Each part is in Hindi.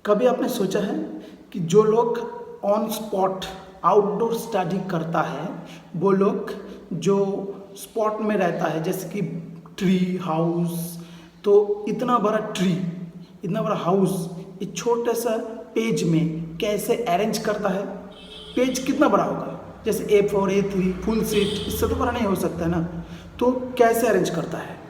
कभी आपने सोचा है कि जो लोग ऑन स्पॉट आउटडोर स्टडी करता है, वो लोग जो स्पॉट में रहता है, जैसे कि ट्री हाउस, तो इतना बड़ा ट्री, इतना बड़ा हाउस एक छोटे सा पेज में कैसे अरेंज करता है। पेज कितना बड़ा होगा, जैसे A4 A3 फुल सीट, इससे तो बड़ा नहीं हो सकता है ना। तो कैसे अरेंज करता है,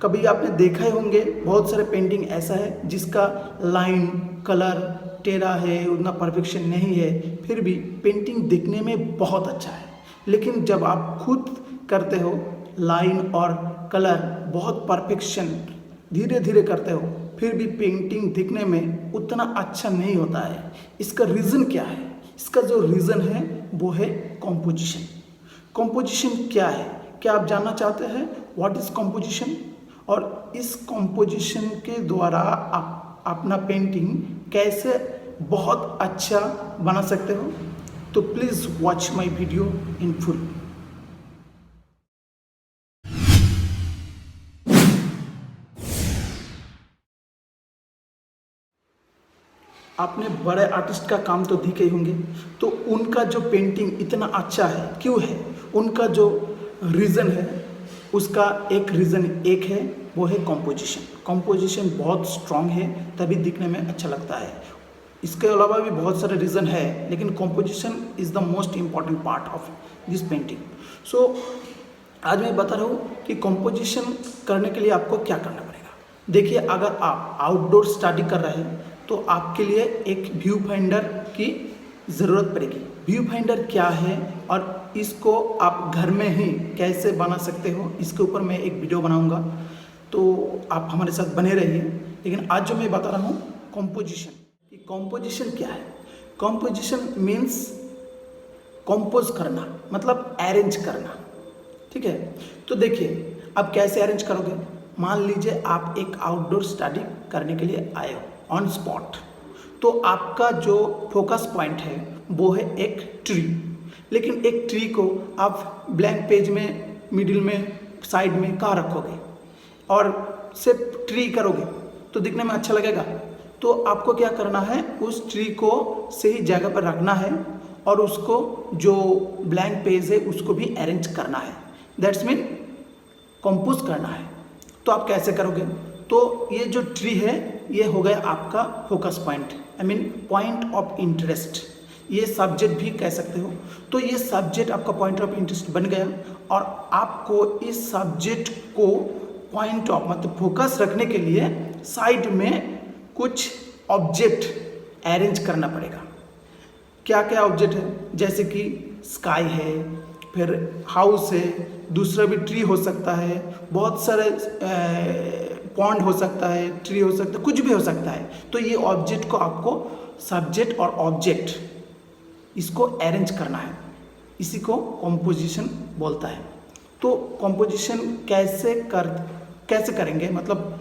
कभी आपने देखा ही होंगे। बहुत सारे पेंटिंग ऐसा है जिसका लाइन कलर टेढ़ा है, उतना परफेक्शन नहीं है, फिर भी पेंटिंग दिखने में बहुत अच्छा है। लेकिन जब आप खुद करते हो, लाइन और कलर बहुत परफेक्शन धीरे धीरे करते हो, फिर भी पेंटिंग दिखने में उतना अच्छा नहीं होता है। इसका रीज़न क्या है? इसका जो रीज़न है वो है कॉम्पोजिशन। कॉम्पोजिशन क्या है? क्या आप जानना चाहते हैं व्हाट इज़ कॉम्पोजिशन? और इस कॉम्पोजिशन के द्वारा आप अपना पेंटिंग कैसे बहुत अच्छा बना सकते हो। तो please watch my video in full. आपने बड़े आर्टिस्ट का काम तो देखे ही होंगे, तो उनका जो पेंटिंग इतना अच्छा है क्यों है? उनका जो रीज़न है, उसका एक रीज़न एक है, वो है कॉम्पोजिशन। कॉम्पोजिशन बहुत स्ट्रांग है, तभी दिखने में अच्छा लगता है। इसके अलावा भी बहुत सारे रीज़न है, लेकिन composition is the most important part of this painting. So आज मैं बता रहा हूँ कि कॉम्पोजिशन करने के लिए आपको क्या करना पड़ेगा। देखिए, अगर आप आउटडोर स्टडी कर रहे हैं तो आपके लिए एक व्यू फाइंडर की ज़रूरत पड़ेगी। व्यू फाइंडर क्या है और इसको आप घर में ही कैसे बना सकते हो, इसके ऊपर मैं एक वीडियो बनाऊंगा, तो आप हमारे साथ बने रहिए। लेकिन आज जो मैं बता रहा हूँ कॉम्पोजिशन, कि कॉम्पोजिशन क्या है। कॉम्पोजिशन मीन्स कंपोज करना, मतलब अरेंज करना, ठीक है। तो देखिए, आप कैसे अरेंज करोगे। मान लीजिए आप एक आउटडोर स्टडी करने के लिए आए हो ऑन स्पॉट, तो आपका जो फोकस पॉइंट है वो है एक ट्री। लेकिन एक ट्री को आप ब्लैंक पेज में मिडिल में साइड में कहाँ रखोगे, और सिर्फ ट्री करोगे तो दिखने में अच्छा लगेगा। तो आपको क्या करना है, उस ट्री को सही जगह पर रखना है और उसको जो ब्लैंक पेज है उसको भी अरेंज करना है। दैट्स मीन कंपोज करना है। तो आप कैसे करोगे? तो ये जो ट्री है ये हो गया आपका focus point, I mean point of interest. ये सब्जेक्ट भी कह सकते हो। तो ये सब्जेक्ट आपका पॉइंट ऑफ इंटरेस्ट बन गया, और आपको इस सब्जेक्ट को पॉइंट ऑफ मतलब फोकस रखने के लिए साइड में कुछ ऑब्जेक्ट अरेंज करना पड़ेगा। क्या क्या ऑब्जेक्ट है, जैसे कि स्काई है, फिर हाउस है, दूसरा भी ट्री हो सकता है, बहुत सारे पॉन्ड हो सकता है, ट्री हो सकता है, कुछ भी हो सकता है। तो ये ऑब्जेक्ट को आपको सब्जेक्ट और ऑब्जेक्ट इसको अरेंज करना है, इसी को कॉम्पोजिशन बोलता है। तो कॉम्पोजिशन कैसे करेंगे, मतलब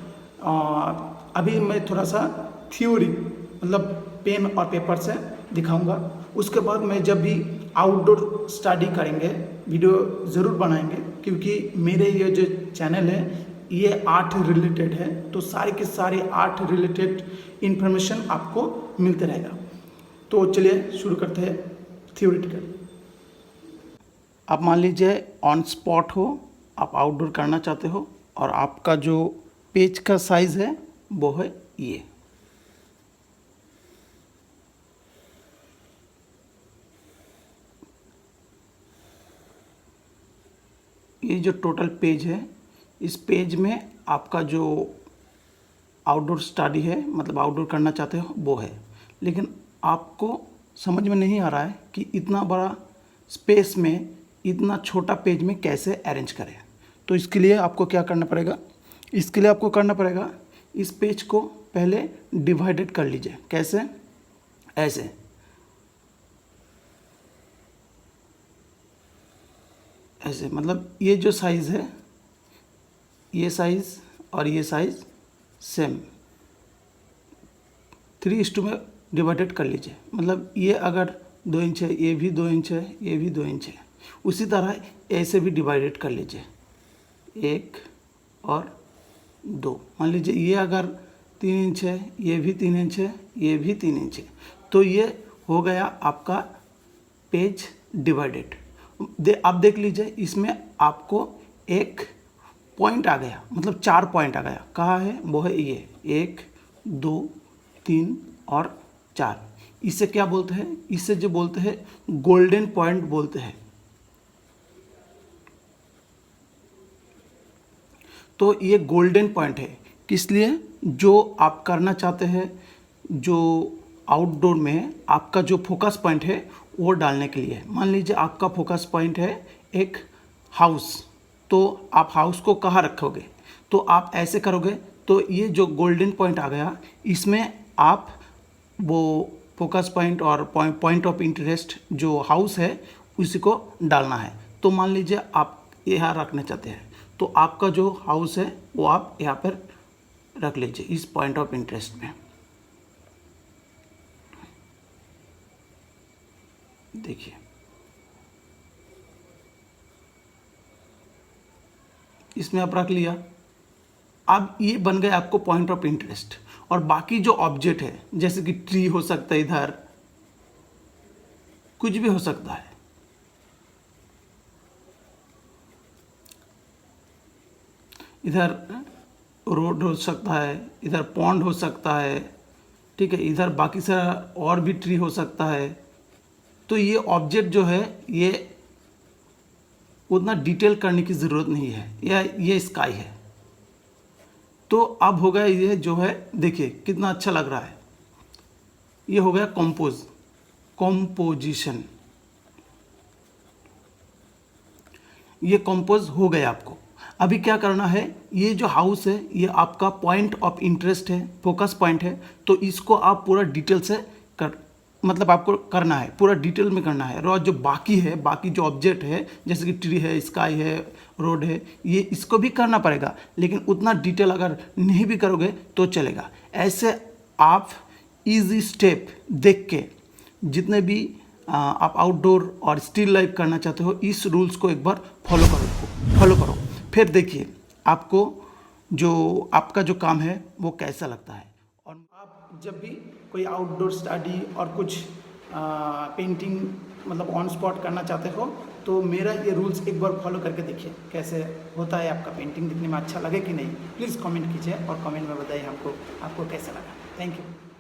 अभी मैं थोड़ा सा थ्योरी मतलब पेन और पेपर से दिखाऊंगा। उसके बाद मैं जब भी आउटडोर स्टडी करेंगे वीडियो ज़रूर बनाएंगे, क्योंकि मेरे ये जो चैनल है ये आर्ट रिलेटेड है, तो सारे के सारे आर्ट रिलेटेड इन्फॉर्मेशन आपको मिलते रहेगा। तो चलिए शुरू करते हैं थ्योरेटिकल। आप मान लीजिए ऑन स्पॉट हो, आप आउटडोर करना चाहते हो, और आपका जो पेज का साइज़ है वो है ये जो टोटल पेज है, इस पेज में आपका जो आउटडोर स्टडी है, मतलब आउटडोर करना चाहते हो वो है। लेकिन आपको समझ में नहीं आ रहा है कि इतना बड़ा स्पेस में इतना छोटा पेज में कैसे अरेंज करें। तो इसके लिए आपको क्या करना पड़ेगा, इसके लिए आपको करना पड़ेगा इस पेज को पहले डिवाइडेड कर लीजिए। कैसे? ऐसे ऐसे, मतलब ये जो साइज़ है, ये साइज़ और ये साइज़ सेम 3:2 में डिवाइडेड कर लीजिए। मतलब ये अगर 2 इंच है, ये भी 2 इंच है, ये भी 2 इंच है। उसी तरह ऐसे भी डिवाइडेड कर लीजिए, 1 और 2। मान लीजिए ये अगर 3 इंच है, ये भी 3 इंच है, ये भी 3 इंच है। तो ये हो गया आपका पेज डिवाइडेड। आप देख लीजिए, इसमें आपको एक पॉइंट आ गया, मतलब 4 पॉइंट आ गया। कहाँ है? वो है ये 1 2 3 और 4। इसे क्या बोलते हैं? इसे जो बोलते हैं गोल्डन पॉइंट बोलते हैं। तो ये गोल्डन पॉइंट है किस लिए? जो आप करना चाहते हैं, जो आउटडोर में आपका जो फोकस पॉइंट है वो डालने के लिए। मान लीजिए आपका फोकस पॉइंट है एक हाउस, तो आप हाउस को कहाँ रखोगे? तो आप ऐसे करोगे, तो ये जो गोल्डन पॉइंट आ गया, इसमें आप वो फोकस पॉइंट और पॉइंट ऑफ इंटरेस्ट जो हाउस है उसी को डालना है। तो मान लीजिए आप यहाँ रखना चाहते हैं, तो आपका जो हाउस है वो आप यहाँ पर रख लीजिए इस पॉइंट ऑफ इंटरेस्ट में। देखिए, इसमें आप रख लिया। अब ये बन गया आपको पॉइंट ऑफ इंटरेस्ट। और बाकी जो ऑब्जेक्ट है, जैसे कि ट्री हो सकता है, इधर कुछ भी हो सकता है, इधर रोड हो सकता है, इधर पॉन्ड हो सकता है, ठीक है, इधर बाकी सारा और भी ट्री हो सकता है। तो ये ऑब्जेक्ट जो है ये उतना डिटेल करने की ज़रूरत नहीं है, या ये स्काई है। तो अब हो गया ये जो है, देखिए कितना अच्छा लग रहा है। ये हो गया कॉम्पोजिशन। ये कंपोज हो गया आपको। अभी क्या करना है? ये जो हाउस है ये आपका पॉइंट ऑफ इंटरेस्ट है, फोकस पॉइंट है। तो इसको आप पूरा डिटेल से मतलब आपको करना है, पूरा डिटेल में करना है। और जो बाकी है, बाकी जो ऑब्जेक्ट है, जैसे कि ट्री है, स्काई है, रोड है, ये इसको भी करना पड़ेगा, लेकिन उतना डिटेल अगर नहीं भी करोगे तो चलेगा। ऐसे आप इजी स्टेप देख के जितने भी आप आउटडोर और स्टिल लाइफ करना चाहते हो, इस रूल्स को एक बार फॉलो करो। फिर देखिए आपको जो आपका जो काम है वो कैसा लगता है। और आप जब भी कोई आउटडोर स्टडी और कुछ पेंटिंग मतलब ऑन स्पॉट करना चाहते हो, तो मेरा ये रूल्स एक बार फॉलो करके देखिए कैसे होता है आपका पेंटिंग दिखने में अच्छा लगे कि नहीं। प्लीज़ कमेंट कीजिए और कमेंट में बताइए आपको कैसा लगा। Thank you.